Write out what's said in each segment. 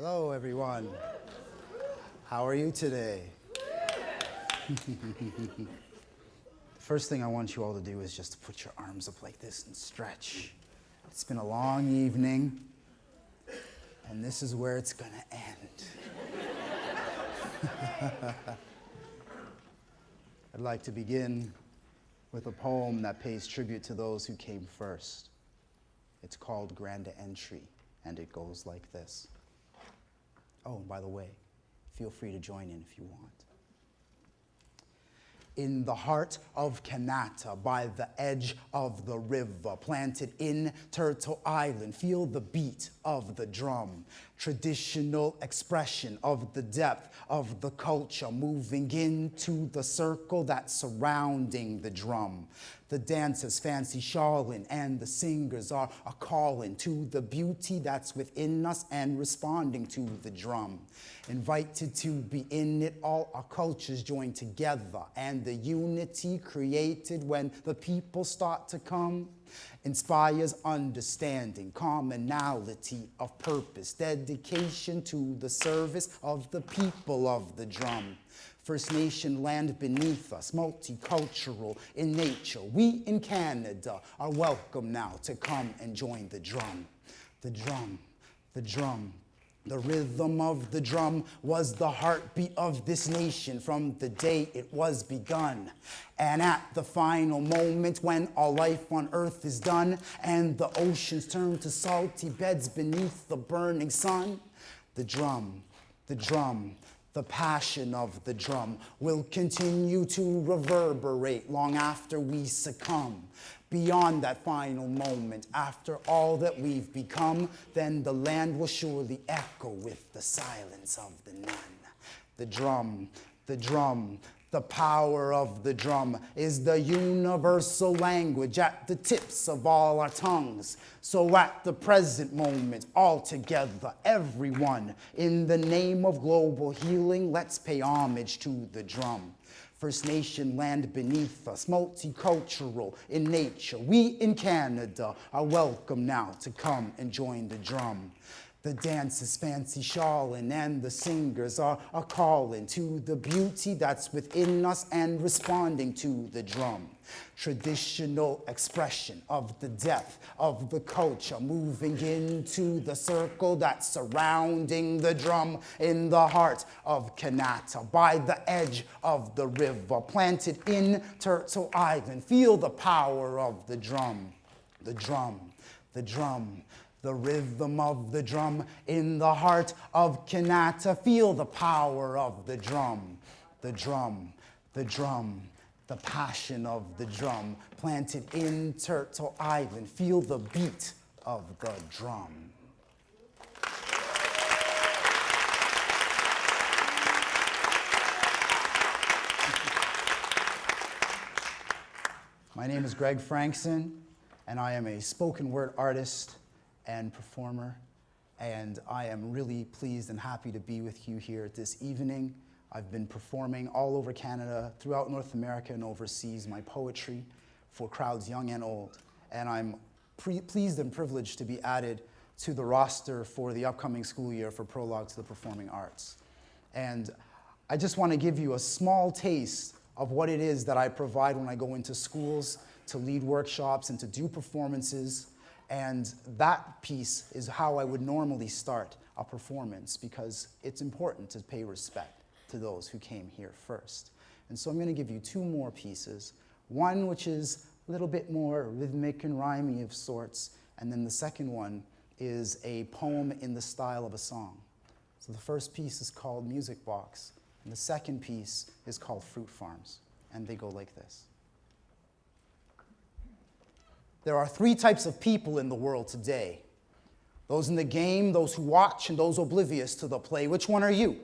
Hello, everyone. How are you today? The first thing I want you all to do is just to put your arms up like this and stretch. It's been a long evening, and this is where it's going to end. I'd like to begin with a poem that pays tribute to those who came first. It's called Grand Entry, and it goes like this. Oh, and by the way, feel free to join in if you want. In the heart of Kanata, by the edge of the river, planted in Turtle Island, feel the beat of the drum, traditional expression of the depth of the culture, moving into the circle that's surrounding the drum. The dancers fancy shawling, and the singers are a calling to the beauty that's within us and responding to the drum. Invited to be in it, all our cultures join together, and the unity created when the people start to come inspires understanding, commonality of purpose, dedication to the service of the people of the drum. First Nation land beneath us, multicultural in nature. We in Canada are welcome now to come and join the drum. The drum, the drum. The rhythm of the drum was the heartbeat of this nation from the day it was begun. And at the final moment when all life on earth is done and the oceans turn to salty beds beneath the burning sun, the drum, the drum, the passion of the drum will continue to reverberate long after we succumb. Beyond that final moment, after all that we've become, then the land will surely echo with the silence of the none. The drum, the drum, the power of the drum is the universal language at the tips of all our tongues. So at the present moment, all together, everyone, in the name of global healing, let's pay homage to the drum. First Nation land beneath us, multicultural in nature. We in Canada are welcome now to come and join the drum. The dancers fancy shawling, and the singers are calling to the beauty that's within us and responding to the drum. Traditional expression of the depth of the culture, moving into the circle that's surrounding the drum in the heart of Kanata, by the edge of the river, planted in Turtle Island. Feel the power of the drum, the drum, the drum. The rhythm of the drum in the heart of Kanata. Feel the power of the drum, the drum, the drum, the passion of the drum planted in Turtle Island. Feel the beat of the drum. My name is Greg Frankson, and I am a spoken word artist and performer, and I am really pleased and happy to be with you here this evening. I've been performing all over Canada, throughout North America and overseas, my poetry for crowds young and old, and I'm pleased and privileged to be added to the roster for the upcoming school year for Prologue to the Performing Arts. And I just want to give you a small taste of what it is that I provide when I go into schools to lead workshops and to do performances. And that piece is how I would normally start a performance, because it's important to pay respect to those who came here first. And so I'm going to give you two more pieces, one which is a little bit more rhythmic and rhymey of sorts, and then the second one is a poem in the style of a song. So the first piece is called Music Box, and the second piece is called Fruit Farms, and they go like this. There are three types of people in the world today. Those in the game, those who watch, and those oblivious to the play. Which one are you?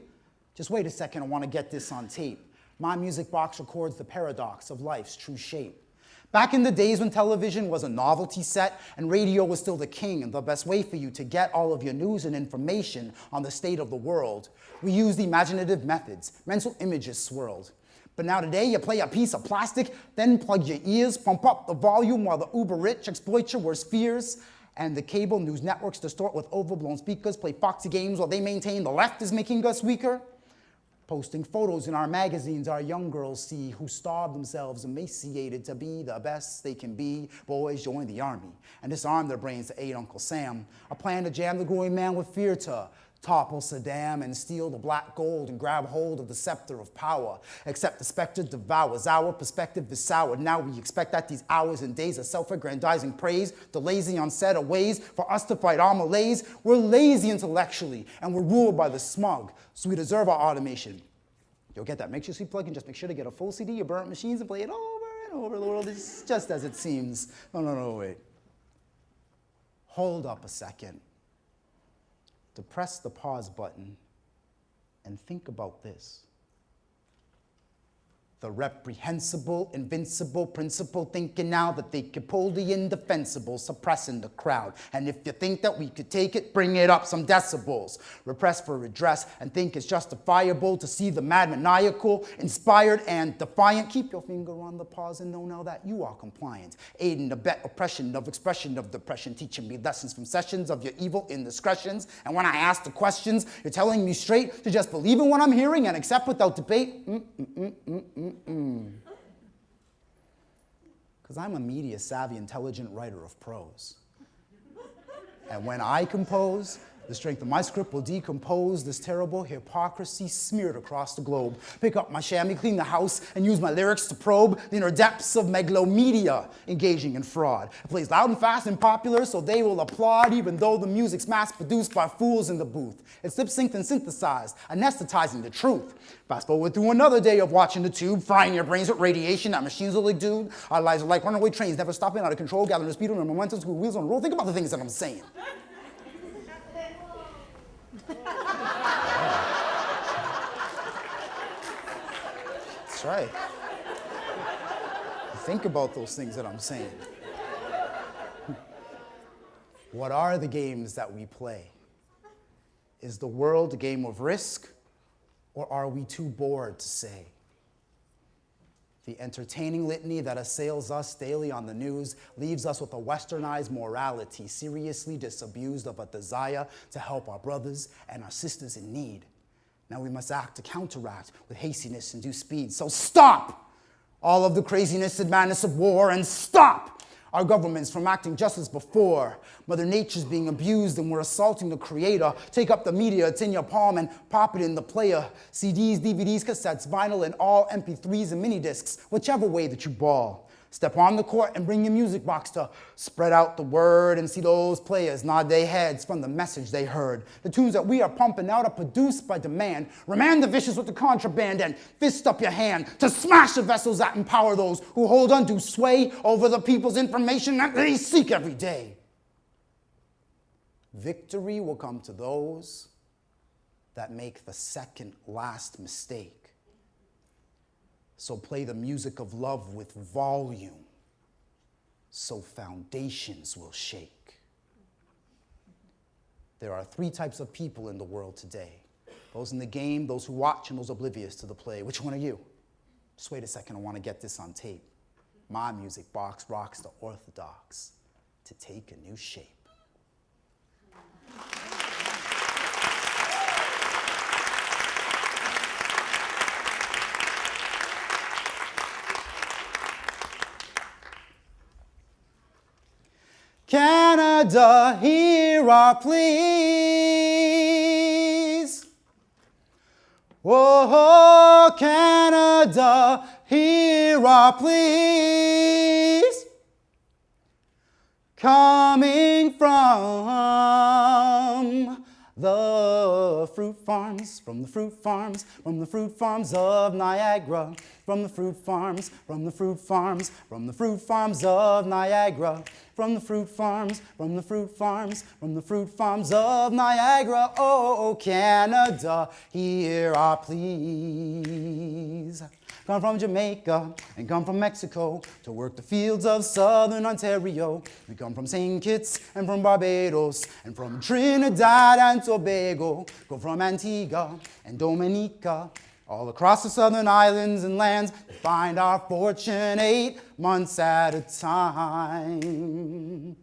Just wait a second, I want to get this on tape. My music box records the paradox of life's true shape. Back in the days when television was a novelty set and radio was still the king and the best way for you to get all of your news and information on the state of the world, we used imaginative methods, mental images swirled. But now today, you play a piece of plastic, then plug your ears, pump up the volume while the uber rich exploit your worst fears. And the cable news networks distort with overblown speakers, play foxy games while they maintain the left is making us weaker. Posting photos in our magazines our young girls see who starve themselves emaciated to be the best they can be. Boys join the army and disarm their brains to aid Uncle Sam. A plan to jam the growing man with fear to topple Saddam and steal the black gold and grab hold of the scepter of power. Except the specter devours. Our perspective is soured. Now we expect that these hours and days of self-aggrandizing praise, the lazy unsaid of ways for us to fight our malaise. We're lazy intellectually and we're ruled by the smug, so we deserve our automation. You'll get that. Make sure you plug in, just make sure to get a full CD, your burnt machines, and play it over and over. The world is just as it seems. No, wait. Hold up a second. Depress the pause button and think about this. The reprehensible, invincible principle thinking now that they could pull the indefensible, suppressing the crowd. And if you think that we could take it, bring it up some decibels. Repress for redress and think it's justifiable to see the mad maniacal, inspired and defiant. Keep your finger on the pause and know now that you are compliant. Aid and abet oppression of expression of depression, teaching me lessons from sessions of your evil indiscretions. And when I ask the questions, you're telling me straight to just believe in what I'm hearing and accept without debate. Because I'm a media-savvy, intelligent writer of prose. And when I compose, the strength of my script will decompose this terrible hypocrisy smeared across the globe. Pick up my chamois, clean the house, and use my lyrics to probe the inner depths of megalomedia, engaging in fraud. It plays loud and fast and popular, so they will applaud, even though the music's mass-produced by fools in the booth. It's lip-synced and synthesized, anesthetizing the truth. Fast forward through another day of watching the tube, frying your brains with radiation that machines will exude. Our lives are like runaway trains, never stopping, out of control, gathering speed and momentum, screw wheels on the road. Think about the things that I'm saying. That's right. Think about those things that I'm saying. What are the games that we play? Is the world a game of risk, or are we too bored to say? The entertaining litany that assails us daily on the news leaves us with a westernized morality, seriously disabused of a desire to help our brothers and our sisters in need. Now we must act to counteract with hastiness and due speed. So stop all of the craziness and madness of war, and stop our governments from acting just as before. Mother Nature's being abused and we're assaulting the creator. Take up the media, it's in your palm, and pop it in the player. CDs, DVDs, cassettes, vinyl, and all MP3s and mini discs, whichever way that you ball. Step on the court and bring your music box to spread out the word and see those players nod their heads from the message they heard. The tunes that we are pumping out are produced by demand. Remand the vicious with the contraband and fist up your hand to smash the vessels that empower those who hold undue sway over the people's information that they seek every day. Victory will come to those that make the second last mistake. So play the music of love with volume, so foundations will shake. There are 3 types of people in the world today. Those in the game, those who watch, and those oblivious to the play. Which one are you? Just wait a second, I want to get this on tape. My music box rocks the orthodox to take a new shape. Canada, hear our pleas. Oh, Canada, hear our pleas. Coming from the fruit farms, from the fruit farms, from the fruit farms of Niagara, from the fruit farms, from the fruit farms, from the fruit farms of Niagara, from the fruit farms, from the fruit farms, from the fruit farms of Niagara. Oh, Canada, hear our pleas. Come from Jamaica and come from Mexico to work the fields of southern Ontario. We come from St. Kitts and from Barbados and from Trinidad and Tobago. Go from Antigua and Dominica, all across the southern islands and lands, to find our fortune 8 months at a time.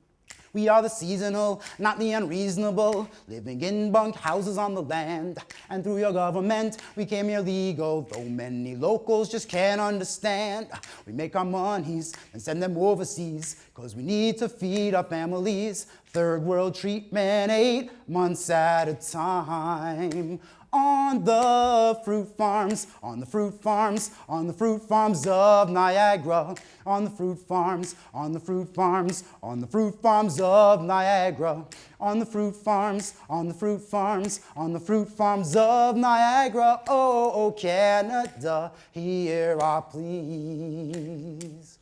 We are the seasonal, not the unreasonable, living in bunk houses on the land. And through your government, we came here legal, though many locals just can't understand. We make our monies and send them overseas, cause we need to feed our families. Third world treatment, 8 months at a time. On the fruit farms, on the fruit farms, on the fruit farms of Niagara. On the fruit farms, on the fruit farms, on the fruit farms of Niagara. On the fruit farms, on the fruit farms, on the fruit farms of Niagara. Oh, Canada, hear our pleas.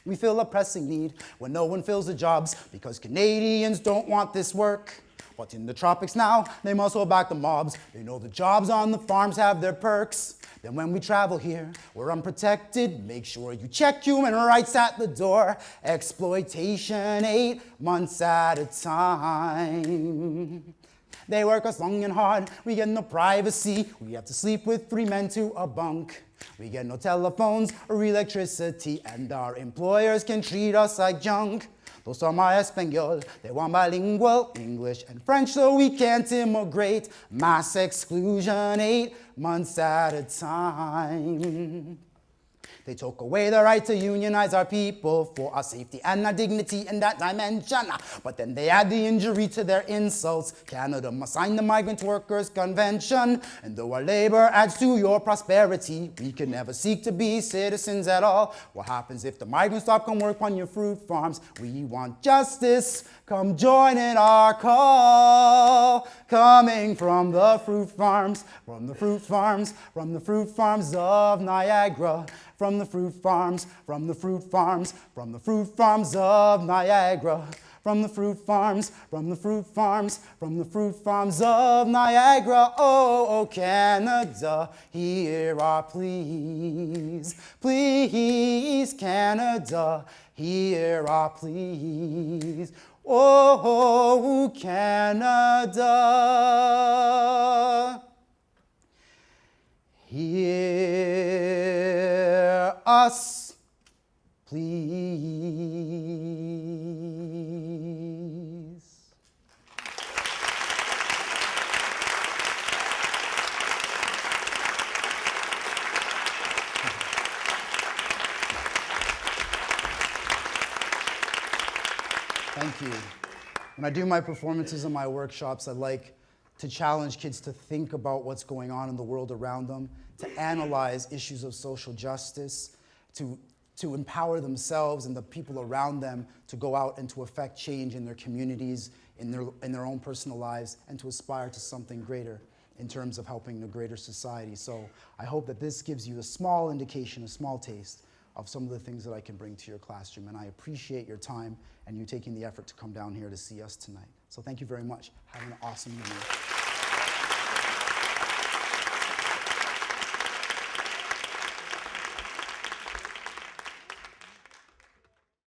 We feel a pressing need when no one fills the jobs because Canadians don't want this work. But in the tropics now, they must hold back the mobs. They know the jobs on the farms have their perks. Then when we travel here, we're unprotected. Make sure you check human rights at the door. Exploitation, 8 months at a time. They work us long and hard, we get no privacy. We have to sleep with 3 men to a bunk. We get no telephones or electricity, and our employers can treat us like junk. Those are my Espanol, they want bilingual, English and French, so we can't immigrate. Mass exclusion, 8 months at a time. They took away the right to unionize our people for our safety and our dignity in that dimension. But then they add the injury to their insults. Canada must sign the Migrant Workers Convention. And though our labor adds to your prosperity, we can never seek to be citizens at all. What happens if the migrants stop come work on your fruit farms? We want justice. Come join in our call. Coming from the fruit farms, from the fruit farms, from the fruit farms of Niagara. From the fruit farms, from the fruit farms, from the fruit farms of Niagara. From the fruit farms, from the fruit farms, from the fruit farms of Niagara. Oh, Canada, hear our pleas. Please, Canada, hear our pleas. Oh, Canada, hear us, please. Thank you. When I do my performances and my workshops, I like to challenge kids to think about what's going on in the world around them, to analyze issues of social justice, to empower themselves and the people around them to go out and to affect change in their communities, in their own personal lives, and to aspire to something greater in terms of helping a greater society. So I hope that this gives you a small indication, a small taste of some of the things that I can bring to your classroom. And I appreciate your time and you taking the effort to come down here to see us tonight. So thank you very much. Have an awesome evening.